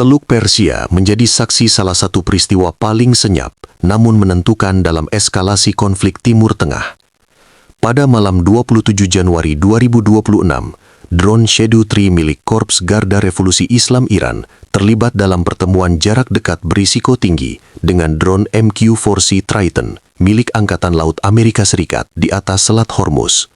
Teluk Persia menjadi saksi salah satu peristiwa paling senyap namun menentukan dalam eskalasi konflik Timur Tengah. Pada malam 27 Januari 2026, drone Shadow 3 milik Korps Garda Revolusi Islam Iran terlibat dalam pertemuan jarak dekat berisiko tinggi dengan drone MQ-4C Triton milik Angkatan Laut Amerika Serikat di atas Selat Hormuz.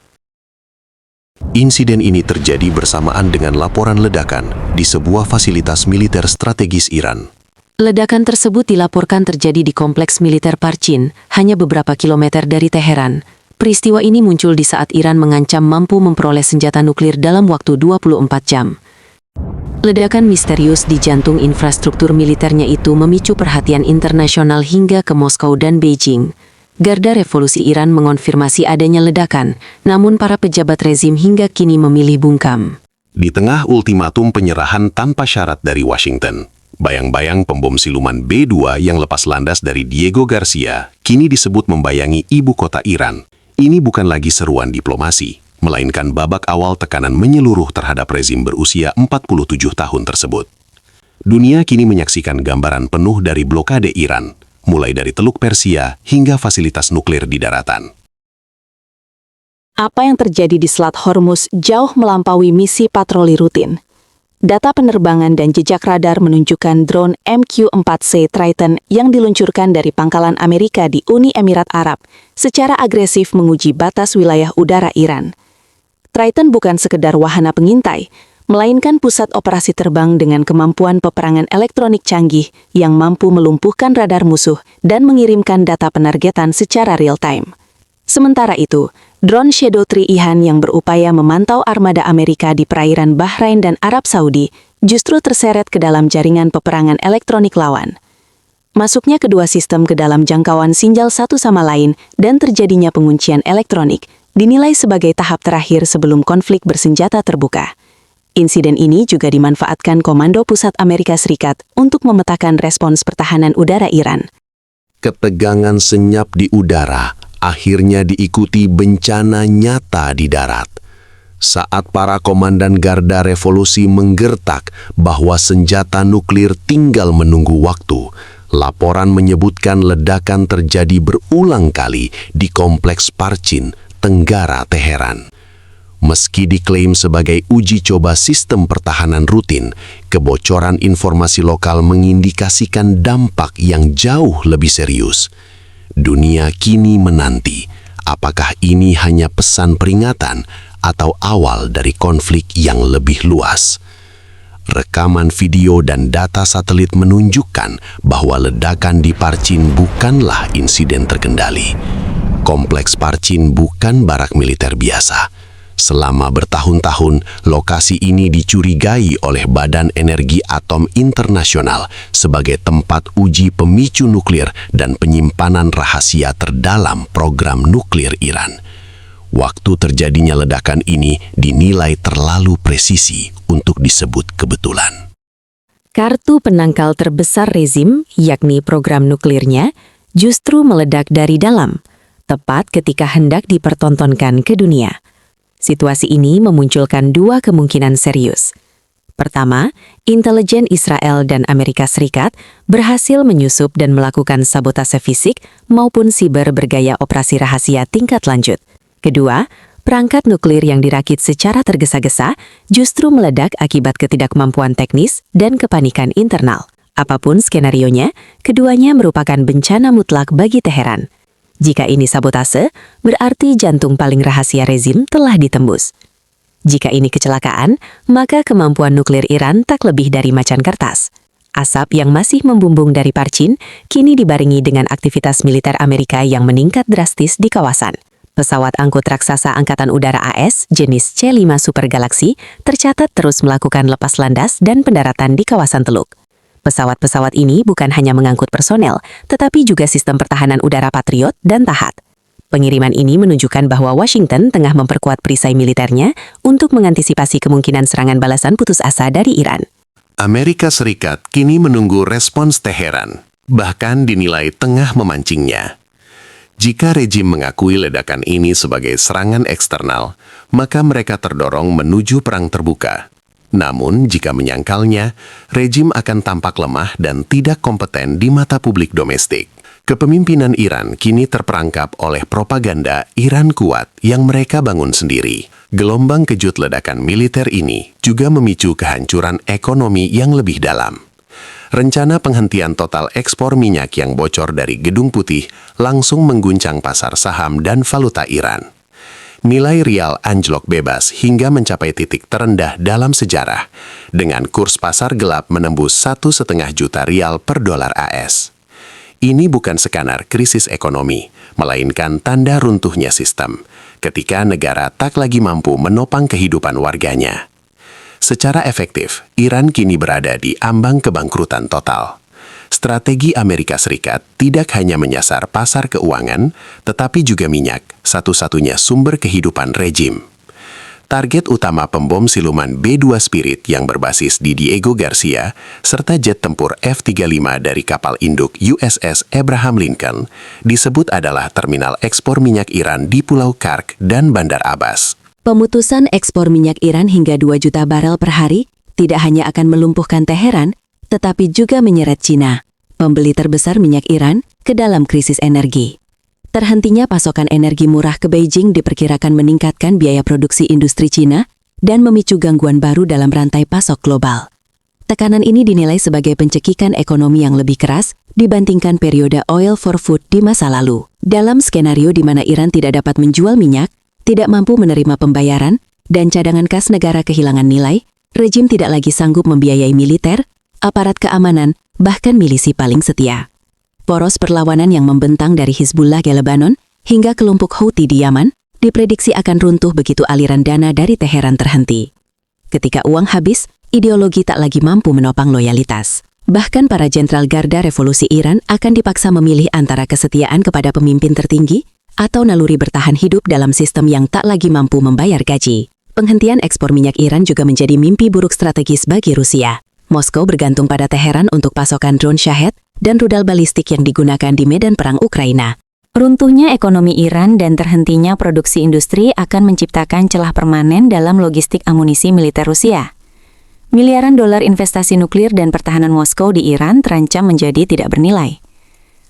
Insiden ini terjadi bersamaan dengan laporan ledakan di sebuah fasilitas militer strategis Iran. Ledakan tersebut dilaporkan terjadi di kompleks militer Parchin, hanya beberapa kilometer dari Teheran. Peristiwa ini muncul di saat Iran mengancam mampu memperoleh senjata nuklir dalam waktu 24 jam. Ledakan misterius di jantung infrastruktur militernya itu memicu perhatian internasional hingga ke Moskow dan Beijing. Garda Revolusi Iran mengonfirmasi adanya ledakan, namun para pejabat rezim hingga kini memilih bungkam. Di tengah ultimatum penyerahan tanpa syarat dari Washington, bayang-bayang pembom siluman B-2 yang lepas landas dari Diego Garcia kini disebut membayangi ibu kota Iran. Ini bukan lagi seruan diplomasi, melainkan babak awal tekanan menyeluruh terhadap rezim berusia 47 tahun tersebut. Dunia kini menyaksikan gambaran penuh dari blokade Iran, mulai dari Teluk Persia hingga fasilitas nuklir di daratan. Apa yang terjadi di Selat Hormuz jauh melampaui misi patroli rutin. Data penerbangan dan jejak radar menunjukkan drone MQ-4C Triton yang diluncurkan dari pangkalan Amerika di Uni Emirat Arab secara agresif menguji batas wilayah udara Iran. Triton bukan sekedar wahana pengintai, melainkan pusat operasi terbang dengan kemampuan peperangan elektronik canggih yang mampu melumpuhkan radar musuh dan mengirimkan data penargetan secara real-time. Sementara itu, drone Shadow 3 Ihan yang berupaya memantau armada Amerika di perairan Bahrain dan Arab Saudi justru terseret ke dalam jaringan peperangan elektronik lawan. Masuknya kedua sistem ke dalam jangkauan sinjal satu sama lain dan terjadinya penguncian elektronik dinilai sebagai tahap terakhir sebelum konflik bersenjata terbuka. Insiden ini juga dimanfaatkan Komando Pusat Amerika Serikat untuk memetakan respons pertahanan udara Iran. Ketegangan senyap di udara akhirnya diikuti bencana nyata di darat. Saat para komandan Garda Revolusi menggertak bahwa senjata nuklir tinggal menunggu waktu, laporan menyebutkan ledakan terjadi berulang kali di kompleks Parchin, Tenggara Teheran. Meski diklaim sebagai uji coba sistem pertahanan rutin, kebocoran informasi lokal mengindikasikan dampak yang jauh lebih serius. Dunia kini menanti, apakah ini hanya pesan peringatan atau awal dari konflik yang lebih luas. Rekaman video dan data satelit menunjukkan bahwa ledakan di Parchin bukanlah insiden terkendali. Kompleks Parchin bukan barak militer biasa. Selama bertahun-tahun, lokasi ini dicurigai oleh Badan Energi Atom Internasional sebagai tempat uji pemicu nuklir dan penyimpanan rahasia terdalam program nuklir Iran. Waktu terjadinya ledakan ini dinilai terlalu presisi untuk disebut kebetulan. Kartu penangkal terbesar rezim, yakni program nuklirnya, justru meledak dari dalam, tepat ketika hendak dipertontonkan ke dunia. Situasi ini memunculkan dua kemungkinan serius. Pertama, intelijen Israel dan Amerika Serikat berhasil menyusup dan melakukan sabotase fisik maupun siber bergaya operasi rahasia tingkat lanjut. Kedua, perangkat nuklir yang dirakit secara tergesa-gesa justru meledak akibat ketidakmampuan teknis dan kepanikan internal. Apapun skenarionya, keduanya merupakan bencana mutlak bagi Teheran. Jika ini sabotase, berarti jantung paling rahasia rezim telah ditembus. Jika ini kecelakaan, maka kemampuan nuklir Iran tak lebih dari macan kertas. Asap yang masih membumbung dari Parchin kini dibarengi dengan aktivitas militer Amerika yang meningkat drastis di kawasan. Pesawat angkut raksasa Angkatan Udara AS jenis C-5 Super Galaxy tercatat terus melakukan lepas landas dan pendaratan di kawasan Teluk. Pesawat-pesawat ini bukan hanya mengangkut personel, tetapi juga sistem pertahanan udara Patriot dan Tahat. Pengiriman ini menunjukkan bahwa Washington tengah memperkuat perisai militernya untuk mengantisipasi kemungkinan serangan balasan putus asa dari Iran. Amerika Serikat kini menunggu respons Teheran, bahkan dinilai tengah memancingnya. Jika rejim mengakui ledakan ini sebagai serangan eksternal, maka mereka terdorong menuju perang terbuka. Namun, jika menyangkalnya, rejim akan tampak lemah dan tidak kompeten di mata publik domestik. Kepemimpinan Iran kini terperangkap oleh propaganda Iran kuat yang mereka bangun sendiri. Gelombang kejut ledakan militer ini juga memicu kehancuran ekonomi yang lebih dalam. Rencana penghentian total ekspor minyak yang bocor dari Gedung Putih langsung mengguncang pasar saham dan valuta Iran. Nilai rial anjlok bebas hingga mencapai titik terendah dalam sejarah, dengan kurs pasar gelap menembus 1,5 juta rial per dolar AS. Ini bukan sekadar krisis ekonomi, melainkan tanda runtuhnya sistem, ketika negara tak lagi mampu menopang kehidupan warganya. Secara efektif, Iran kini berada di ambang kebangkrutan total. Strategi Amerika Serikat tidak hanya menyasar pasar keuangan, tetapi juga minyak, satu-satunya sumber kehidupan rejim. Target utama pembom siluman B-2 Spirit yang berbasis di Diego Garcia, serta jet tempur F-35 dari kapal induk USS Abraham Lincoln, disebut adalah terminal ekspor minyak Iran di Pulau Kark dan Bandar Abbas. Pemutusan ekspor minyak Iran hingga 2 juta barel per hari tidak hanya akan melumpuhkan Teheran, tetapi juga menyeret Cina, pembeli terbesar minyak Iran, ke dalam krisis energi. Terhentinya pasokan energi murah ke Beijing diperkirakan meningkatkan biaya produksi industri Cina dan memicu gangguan baru dalam rantai pasok global. Tekanan ini dinilai sebagai pencekikan ekonomi yang lebih keras dibandingkan periode oil for food di masa lalu. Dalam skenario di mana Iran tidak dapat menjual minyak, tidak mampu menerima pembayaran, dan cadangan kas negara kehilangan nilai, rejim tidak lagi sanggup membiayai militer, aparat keamanan, bahkan milisi paling setia. Poros perlawanan yang membentang dari Hizbullah di Lebanon hingga kelompok Houthi di Yaman diprediksi akan runtuh begitu aliran dana dari Teheran terhenti. Ketika uang habis, ideologi tak lagi mampu menopang loyalitas. Bahkan para jenderal Garda Revolusi Iran akan dipaksa memilih antara kesetiaan kepada pemimpin tertinggi atau naluri bertahan hidup dalam sistem yang tak lagi mampu membayar gaji. Penghentian ekspor minyak Iran juga menjadi mimpi buruk strategis bagi Rusia. Moskow bergantung pada Teheran untuk pasokan drone Shahed dan rudal balistik yang digunakan di medan perang Ukraina. Runtuhnya ekonomi Iran dan terhentinya produksi industri akan menciptakan celah permanen dalam logistik amunisi militer Rusia. Miliaran dolar investasi nuklir dan pertahanan Moskow di Iran terancam menjadi tidak bernilai.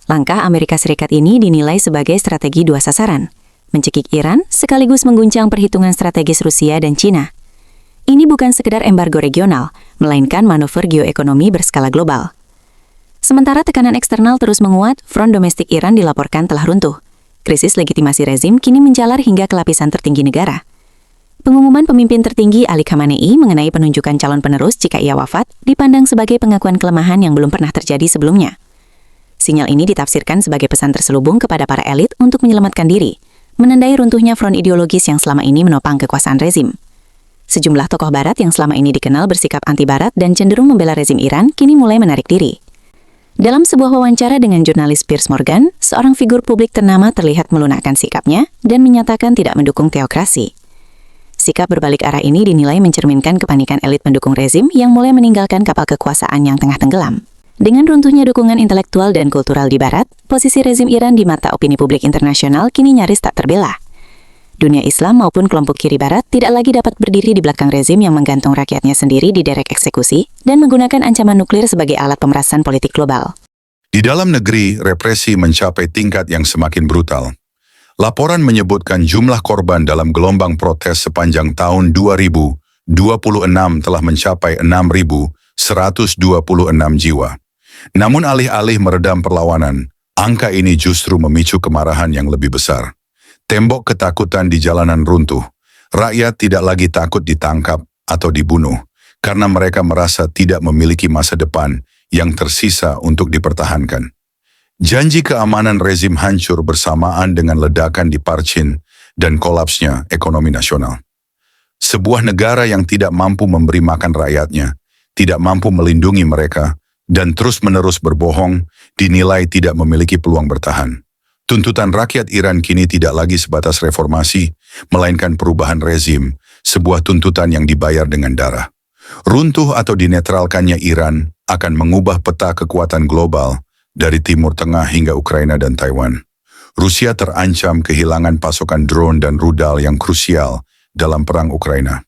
Langkah Amerika Serikat ini dinilai sebagai strategi dua sasaran, mencekik Iran sekaligus mengguncang perhitungan strategis Rusia dan Cina. Ini bukan sekedar embargo regional, melainkan manuver geoekonomi berskala global. Sementara tekanan eksternal terus menguat, front domestik Iran dilaporkan telah runtuh. Krisis legitimasi rezim kini menjalar hingga ke lapisan tertinggi negara. Pengumuman pemimpin tertinggi Ali Khamenei mengenai penunjukan calon penerus jika ia wafat dipandang sebagai pengakuan kelemahan yang belum pernah terjadi sebelumnya. Sinyal ini ditafsirkan sebagai pesan terselubung kepada para elit untuk menyelamatkan diri, menandai runtuhnya front ideologis yang selama ini menopang kekuasaan rezim. Sejumlah tokoh barat yang selama ini dikenal bersikap anti-barat dan cenderung membela rezim Iran kini mulai menarik diri. Dalam sebuah wawancara dengan jurnalis Piers Morgan, seorang figur publik ternama terlihat melunakkan sikapnya dan menyatakan tidak mendukung teokrasi. Sikap berbalik arah ini dinilai mencerminkan kepanikan elit pendukung rezim yang mulai meninggalkan kapal kekuasaan yang tengah tenggelam. Dengan runtuhnya dukungan intelektual dan kultural di barat, posisi rezim Iran di mata opini publik internasional kini nyaris tak terbela. Dunia Islam maupun kelompok kiri barat tidak lagi dapat berdiri di belakang rezim yang menggantung rakyatnya sendiri di derek eksekusi dan menggunakan ancaman nuklir sebagai alat pemerasan politik global. Di dalam negeri, represi mencapai tingkat yang semakin brutal. Laporan menyebutkan jumlah korban dalam gelombang protes sepanjang tahun 2026 telah mencapai 6.126 jiwa. Namun alih-alih meredam perlawanan, angka ini justru memicu kemarahan yang lebih besar. Tembok ketakutan di jalanan runtuh. Rakyat tidak lagi takut ditangkap atau dibunuh karena mereka merasa tidak memiliki masa depan yang tersisa untuk dipertahankan. Janji keamanan rezim hancur bersamaan dengan ledakan di Parchin dan kolapsnya ekonomi nasional. Sebuah negara yang tidak mampu memberi makan rakyatnya, tidak mampu melindungi mereka, dan terus-menerus berbohong, dinilai tidak memiliki peluang bertahan. Tuntutan rakyat Iran kini tidak lagi sebatas reformasi, melainkan perubahan rezim, sebuah tuntutan yang dibayar dengan darah. Runtuh atau dinetralkannya Iran akan mengubah peta kekuatan global dari Timur Tengah hingga Ukraina dan Taiwan. Rusia terancam kehilangan pasokan drone dan rudal yang krusial dalam perang Ukraina.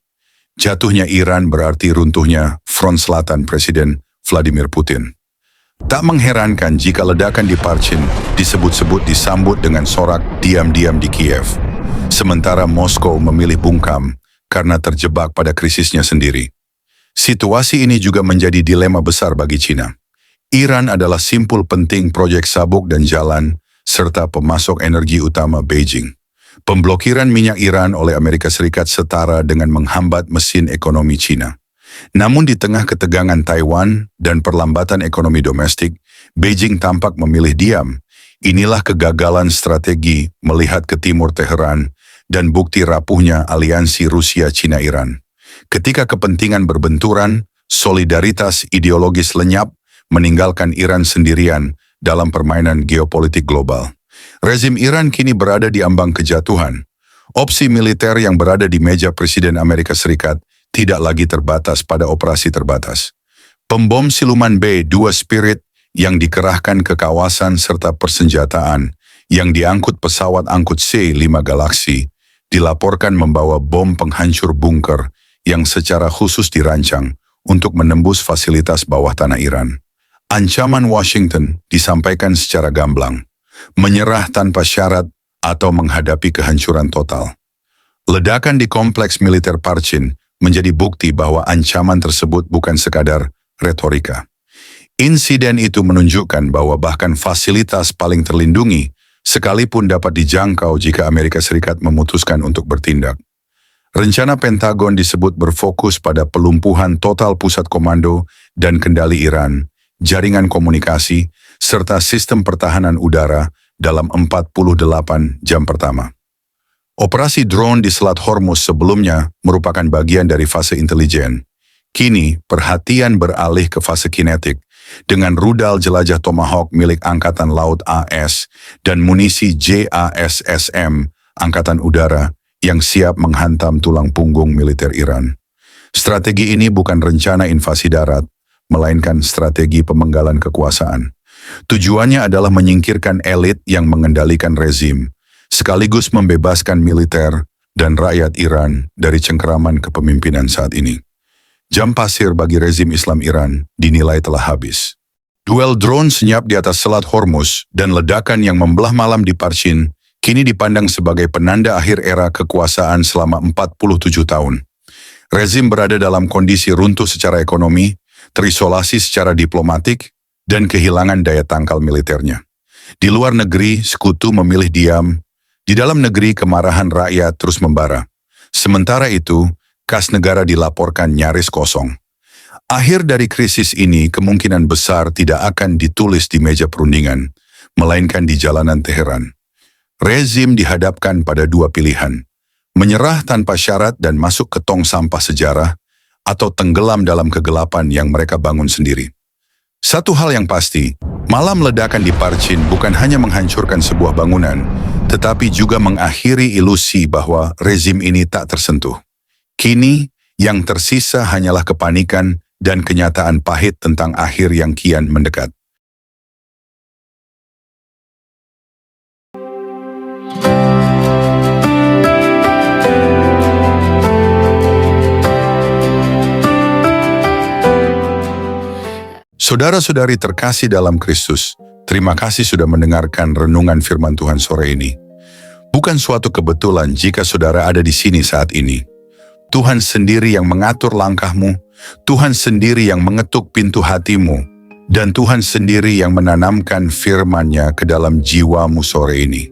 Jatuhnya Iran berarti runtuhnya front selatan Presiden Vladimir Putin. Tak mengherankan jika ledakan di Parchin disebut-sebut disambut dengan sorak diam-diam di Kiev, sementara Moskow memilih bungkam karena terjebak pada krisisnya sendiri. Situasi ini juga menjadi dilema besar bagi Cina. Iran adalah simpul penting proyek sabuk dan jalan, serta pemasok energi utama Beijing. Pemblokiran minyak Iran oleh Amerika Serikat setara dengan menghambat mesin ekonomi Cina. Namun di tengah ketegangan Taiwan dan perlambatan ekonomi domestik, Beijing tampak memilih diam. Inilah kegagalan strategi melihat ke timur Teheran dan bukti rapuhnya aliansi Rusia-Cina-Iran. Ketika kepentingan berbenturan, solidaritas ideologis lenyap, meninggalkan Iran sendirian dalam permainan geopolitik global. Rezim Iran kini berada di ambang kejatuhan. Opsi militer yang berada di meja Presiden Amerika Serikat tidak lagi terbatas pada operasi terbatas. Pembom siluman B-2 Spirit yang dikerahkan ke kawasan serta persenjataan yang diangkut pesawat angkut C-5 Galaxy dilaporkan membawa bom penghancur bunker yang secara khusus dirancang untuk menembus fasilitas bawah tanah Iran. Ancaman Washington disampaikan secara gamblang, menyerah tanpa syarat atau menghadapi kehancuran total. Ledakan di kompleks militer Parchin menjadi bukti bahwa ancaman tersebut bukan sekadar retorika. Insiden itu menunjukkan bahwa bahkan fasilitas paling terlindungi sekalipun dapat dijangkau jika Amerika Serikat memutuskan untuk bertindak. Rencana Pentagon disebut berfokus pada pelumpuhan total pusat komando dan kendali Iran, jaringan komunikasi, serta sistem pertahanan udara dalam 48 jam pertama. Operasi drone di Selat Hormuz sebelumnya merupakan bagian dari fase intelijen. Kini, perhatian beralih ke fase kinetik dengan rudal jelajah Tomahawk milik Angkatan Laut AS dan munisi JASSM Angkatan Udara yang siap menghantam tulang punggung militer Iran. Strategi ini bukan rencana invasi darat, melainkan strategi pemenggalan kekuasaan. Tujuannya adalah menyingkirkan elit yang mengendalikan rezim, sekaligus membebaskan militer dan rakyat Iran dari cengkeraman kepemimpinan saat ini. Jam pasir bagi rezim Islam Iran dinilai telah habis. Duel drone senyap di atas Selat Hormuz dan ledakan yang membelah malam di Parchin kini dipandang sebagai penanda akhir era kekuasaan selama 47 tahun. Rezim berada dalam kondisi runtuh secara ekonomi, terisolasi secara diplomatik, dan kehilangan daya tangkal militernya. Di luar negeri, sekutu memilih diam. Di dalam negeri, kemarahan rakyat terus membara. Sementara itu, kas negara dilaporkan nyaris kosong. Akhir dari krisis ini kemungkinan besar tidak akan ditulis di meja perundingan, melainkan di jalanan Teheran. Rezim dihadapkan pada dua pilihan, menyerah tanpa syarat dan masuk ke tong sampah sejarah, atau tenggelam dalam kegelapan yang mereka bangun sendiri. Satu hal yang pasti, malam ledakan di Parchin bukan hanya menghancurkan sebuah bangunan, tetapi juga mengakhiri ilusi bahwa rezim ini tak tersentuh. Kini, yang tersisa hanyalah kepanikan dan kenyataan pahit tentang akhir yang kian mendekat. Saudara-saudari terkasih dalam Kristus, terima kasih sudah mendengarkan renungan firman Tuhan sore ini. Bukan suatu kebetulan jika saudara ada di sini saat ini. Tuhan sendiri yang mengatur langkahmu, Tuhan sendiri yang mengetuk pintu hatimu, dan Tuhan sendiri yang menanamkan firman-Nya ke dalam jiwamu sore ini.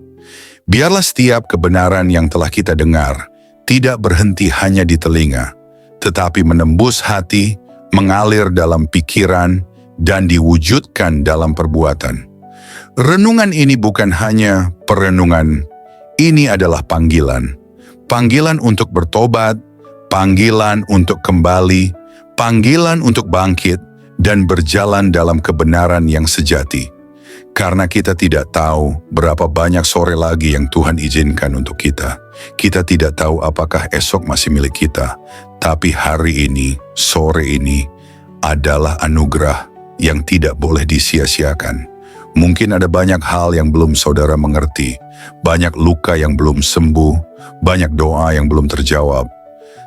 Biarlah setiap kebenaran yang telah kita dengar tidak berhenti hanya di telinga, tetapi menembus hati, mengalir dalam pikiran, dan diwujudkan dalam perbuatan. Renungan ini bukan hanya perenungan, ini adalah panggilan. Panggilan untuk bertobat, panggilan untuk kembali, panggilan untuk bangkit, dan berjalan dalam kebenaran yang sejati. Karena kita tidak tahu berapa banyak sore lagi yang Tuhan izinkan untuk kita. Kita tidak tahu apakah esok masih milik kita, tapi hari ini, sore ini, adalah anugerah yang tidak boleh disia-siakan. Mungkin ada banyak hal yang belum saudara mengerti, banyak luka yang belum sembuh, banyak doa yang belum terjawab.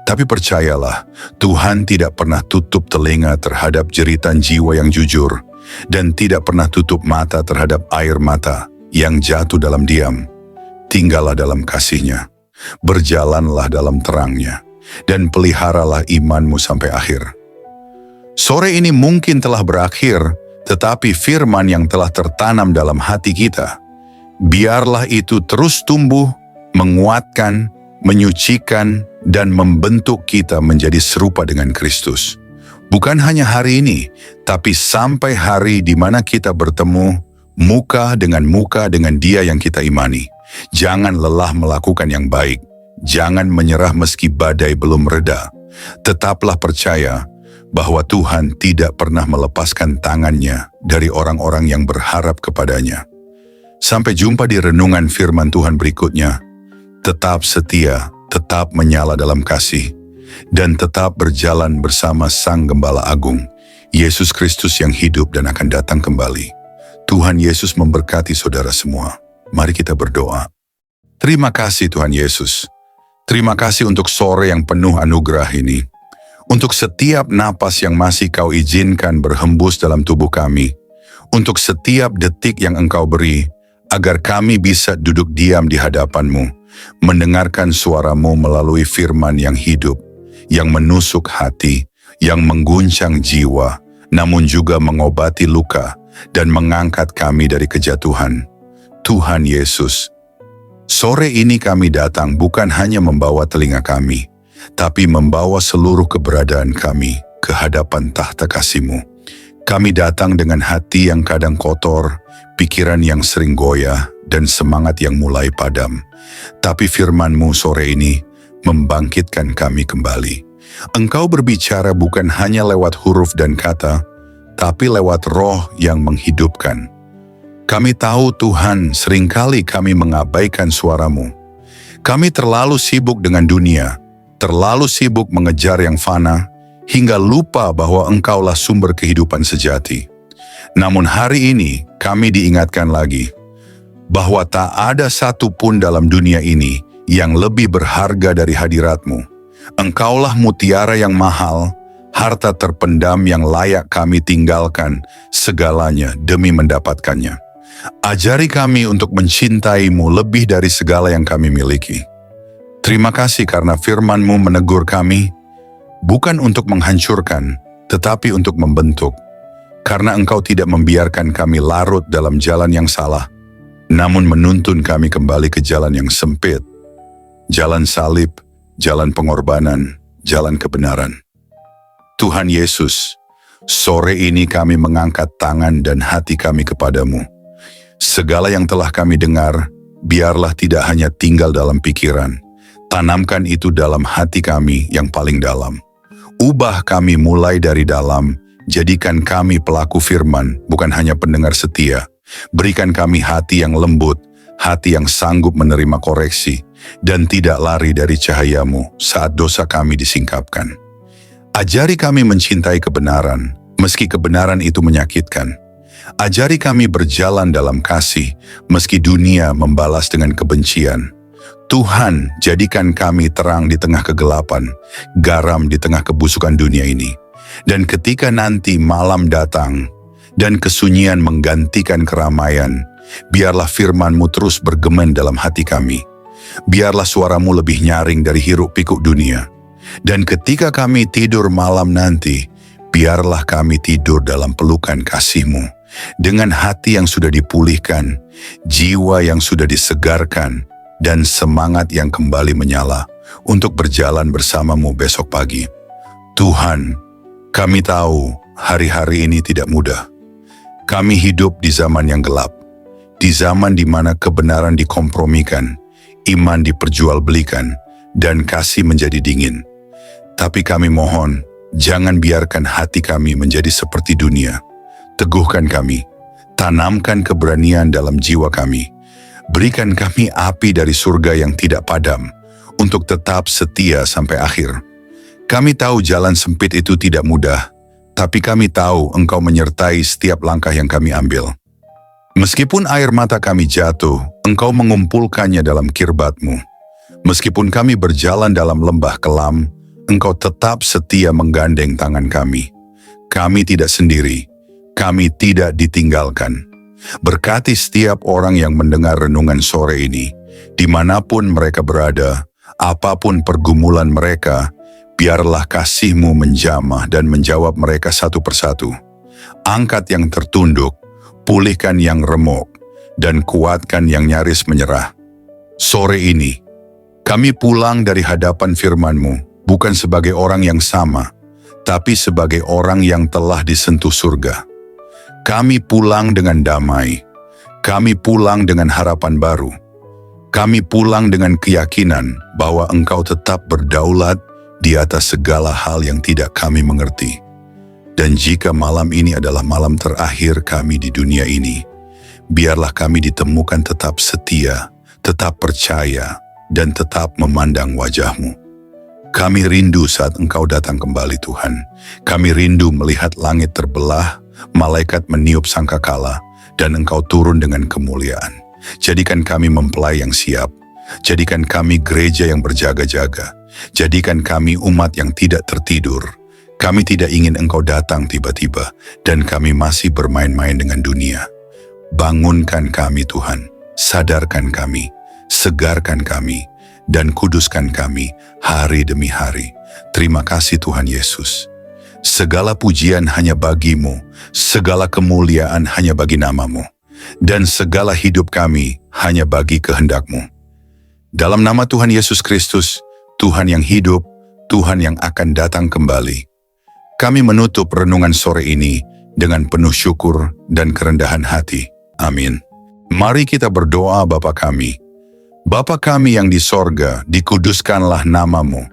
Tapi percayalah, Tuhan tidak pernah tutup telinga terhadap jeritan jiwa yang jujur dan tidak pernah tutup mata terhadap air mata yang jatuh dalam diam. Tinggallah dalam kasih-Nya, berjalanlah dalam terang-Nya, dan peliharalah imanmu sampai akhir. Sore ini mungkin telah berakhir, tetapi firman yang telah tertanam dalam hati kita, biarlah itu terus tumbuh, menguatkan, menyucikan, dan membentuk kita menjadi serupa dengan Kristus. Bukan hanya hari ini, tapi sampai hari di mana kita bertemu muka dengan Dia yang kita imani. Jangan lelah melakukan yang baik. Jangan menyerah meski badai belum reda. Tetaplah percaya bahwa Tuhan tidak pernah melepaskan tangan-Nya dari orang-orang yang berharap kepadanya. Sampai jumpa di renungan firman Tuhan berikutnya. Tetap setia, tetap menyala dalam kasih, dan tetap berjalan bersama Sang Gembala Agung, Yesus Kristus yang hidup dan akan datang kembali. Tuhan Yesus memberkati saudara semua. Mari kita berdoa. Terima kasih Tuhan Yesus. Terima kasih untuk sore yang penuh anugerah ini. Untuk setiap napas yang masih Kau izinkan berhembus dalam tubuh kami. Untuk setiap detik yang Engkau beri, agar kami bisa duduk diam di hadapan-Mu, mendengarkan suara-Mu melalui firman yang hidup, yang menusuk hati, yang mengguncang jiwa, namun juga mengobati luka dan mengangkat kami dari kejatuhan. Tuhan Yesus, sore ini kami datang bukan hanya membawa telinga kami, tapi membawa seluruh keberadaan kami ke hadapan tahta kasih-Mu. Kami datang dengan hati yang kadang kotor, pikiran yang sering goyah, dan semangat yang mulai padam. Tapi firman-Mu sore ini membangkitkan kami kembali. Engkau berbicara bukan hanya lewat huruf dan kata, tapi lewat roh yang menghidupkan. Kami tahu Tuhan, seringkali kami mengabaikan suara-Mu. Kami terlalu sibuk dengan dunia, terlalu sibuk mengejar yang fana, hingga lupa bahwa Engkaulah sumber kehidupan sejati. Namun hari ini kami diingatkan lagi, bahwa tak ada satu pun dalam dunia ini yang lebih berharga dari hadirat-Mu. Engkaulah mutiara yang mahal, harta terpendam yang layak kami tinggalkan segalanya demi mendapatkannya. Ajari kami untuk mencintai-Mu lebih dari segala yang kami miliki. Terima kasih karena firman-Mu menegur kami, bukan untuk menghancurkan, tetapi untuk membentuk. Karena Engkau tidak membiarkan kami larut dalam jalan yang salah, namun menuntun kami kembali ke jalan yang sempit, jalan salib, jalan pengorbanan, jalan kebenaran. Tuhan Yesus, sore ini kami mengangkat tangan dan hati kami kepadamu. Segala yang telah kami dengar, biarlah tidak hanya tinggal dalam pikiran, tanamkan itu dalam hati kami yang paling dalam. Ubah kami mulai dari dalam, jadikan kami pelaku firman, bukan hanya pendengar setia. Berikan kami hati yang lembut, hati yang sanggup menerima koreksi, dan tidak lari dari cahaya-Mu saat dosa kami disingkapkan. Ajari kami mencintai kebenaran, meski kebenaran itu menyakitkan. Ajari kami berjalan dalam kasih, meski dunia membalas dengan kebencian. Tuhan, jadikan kami terang di tengah kegelapan, garam di tengah kebusukan dunia ini. Dan ketika nanti malam datang, dan kesunyian menggantikan keramaian, biarlah firman-Mu terus bergema dalam hati kami. Biarlah suara-Mu lebih nyaring dari hiruk-pikuk dunia. Dan ketika kami tidur malam nanti, biarlah kami tidur dalam pelukan kasih-Mu. Dengan hati yang sudah dipulihkan, jiwa yang sudah disegarkan, dan semangat yang kembali menyala untuk berjalan bersama-Mu besok pagi. Tuhan, kami tahu hari-hari ini tidak mudah. Kami hidup di zaman yang gelap, di zaman di mana kebenaran dikompromikan, iman diperjualbelikan, dan kasih menjadi dingin. Tapi kami mohon, jangan biarkan hati kami menjadi seperti dunia. Teguhkan kami, tanamkan keberanian dalam jiwa kami. Berikan kami api dari surga yang tidak padam, untuk tetap setia sampai akhir. Kami tahu jalan sempit itu tidak mudah, tapi kami tahu Engkau menyertai setiap langkah yang kami ambil. Meskipun air mata kami jatuh, Engkau mengumpulkannya dalam kirbat-Mu. Meskipun kami berjalan dalam lembah kelam, Engkau tetap setia menggandeng tangan kami. Kami tidak sendiri, kami tidak ditinggalkan. Berkati setiap orang yang mendengar renungan sore ini, dimanapun mereka berada, apapun pergumulan mereka, biarlah kasih-Mu menjamah dan menjawab mereka satu persatu. Angkat yang tertunduk, pulihkan yang remuk, dan kuatkan yang nyaris menyerah. Sore ini, kami pulang dari hadapan firman-Mu, bukan sebagai orang yang sama, tapi sebagai orang yang telah disentuh surga. Kami pulang dengan damai, kami pulang dengan harapan baru, kami pulang dengan keyakinan bahwa Engkau tetap berdaulat di atas segala hal yang tidak kami mengerti. Dan jika malam ini adalah malam terakhir kami di dunia ini, biarlah kami ditemukan tetap setia, tetap percaya, dan tetap memandang wajah-Mu. Kami rindu saat Engkau datang kembali, Tuhan. Kami rindu melihat langit terbelah, malaikat meniup sangkakala, dan Engkau turun dengan kemuliaan. Jadikan kami mempelai yang siap. Jadikan kami gereja yang berjaga-jaga. Jadikan kami umat yang tidak tertidur. Kami tidak ingin Engkau datang tiba-tiba, dan kami masih bermain-main dengan dunia. Bangunkan kami, Tuhan. Sadarkan kami. Segarkan kami. Dan kuduskan kami hari demi hari. Terima kasih Tuhan Yesus. Segala pujian hanya bagi-Mu, segala kemuliaan hanya bagi nama-Mu, dan segala hidup kami hanya bagi kehendak-Mu. Dalam nama Tuhan Yesus Kristus, Tuhan yang hidup, Tuhan yang akan datang kembali, kami menutup renungan sore ini dengan penuh syukur dan kerendahan hati. Amin. Mari kita berdoa. Bapa kami, Bapa kami yang di sorga, dikuduskanlah nama-Mu.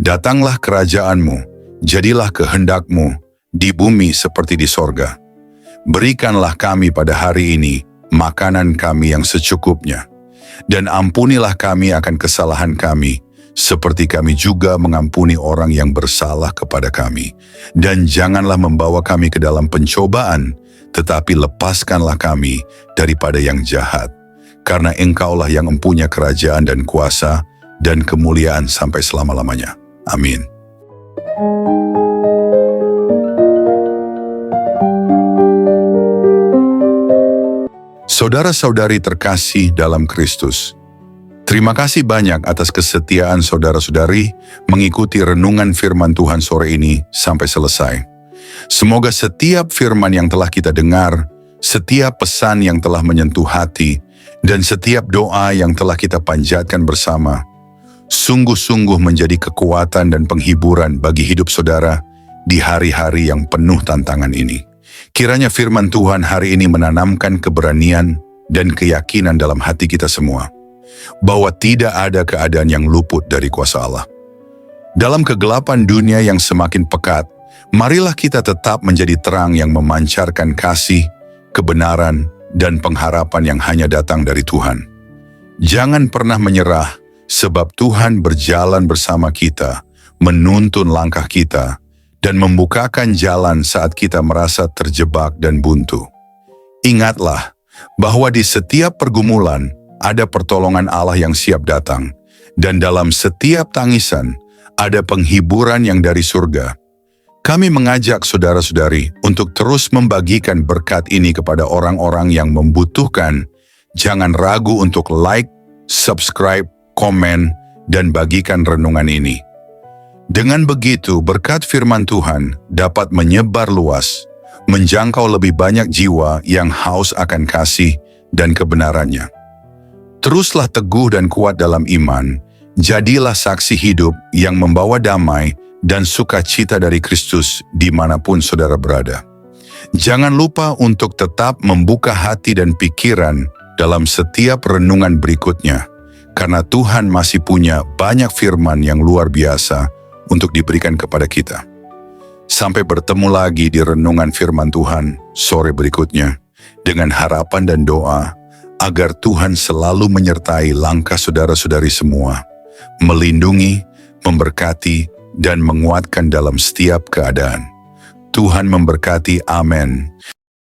Datanglah kerajaan-Mu, jadilah kehendak-Mu di bumi seperti di sorga. Berikanlah kami pada hari ini makanan kami yang secukupnya. Dan ampunilah kami akan kesalahan kami, seperti kami juga mengampuni orang yang bersalah kepada kami. Dan janganlah membawa kami ke dalam pencobaan, tetapi lepaskanlah kami daripada yang jahat. Karena Engkaulah yang mempunyai kerajaan dan kuasa dan kemuliaan sampai selama-lamanya. Amin. Saudara-saudari terkasih dalam Kristus, terima kasih banyak atas kesetiaan saudara-saudari mengikuti renungan firman Tuhan sore ini sampai selesai. Semoga setiap firman yang telah kita dengar, setiap pesan yang telah menyentuh hati, dan setiap doa yang telah kita panjatkan bersama, sungguh-sungguh menjadi kekuatan dan penghiburan bagi hidup saudara di hari-hari yang penuh tantangan ini. Kiranya firman Tuhan hari ini menanamkan keberanian dan keyakinan dalam hati kita semua, bahwa tidak ada keadaan yang luput dari kuasa Allah. Dalam kegelapan dunia yang semakin pekat, marilah kita tetap menjadi terang yang memancarkan kasih, kebenaran, dan pengharapan yang hanya datang dari Tuhan. Jangan pernah menyerah, sebab Tuhan berjalan bersama kita, menuntun langkah kita, dan membukakan jalan saat kita merasa terjebak dan buntu. Ingatlah bahwa di setiap pergumulan ada pertolongan Allah yang siap datang, dan dalam setiap tangisan ada penghiburan yang dari surga. Kami mengajak saudara-saudari untuk terus membagikan berkat ini kepada orang-orang yang membutuhkan. Jangan ragu untuk like, subscribe, komen, dan bagikan renungan ini. Dengan begitu, berkat firman Tuhan dapat menyebar luas, menjangkau lebih banyak jiwa yang haus akan kasih dan kebenarannya. Teruslah teguh dan kuat dalam iman, jadilah saksi hidup yang membawa damai dan sukacita dari Kristus dimanapun saudara berada. Jangan lupa untuk tetap membuka hati dan pikiran dalam setiap renungan berikutnya, karena Tuhan masih punya banyak firman yang luar biasa untuk diberikan kepada kita. Sampai bertemu lagi di renungan firman Tuhan sore berikutnya, dengan harapan dan doa agar Tuhan selalu menyertai langkah saudara-saudari semua, melindungi, memberkati, dan menguatkan dalam setiap keadaan. Tuhan memberkati. Amin.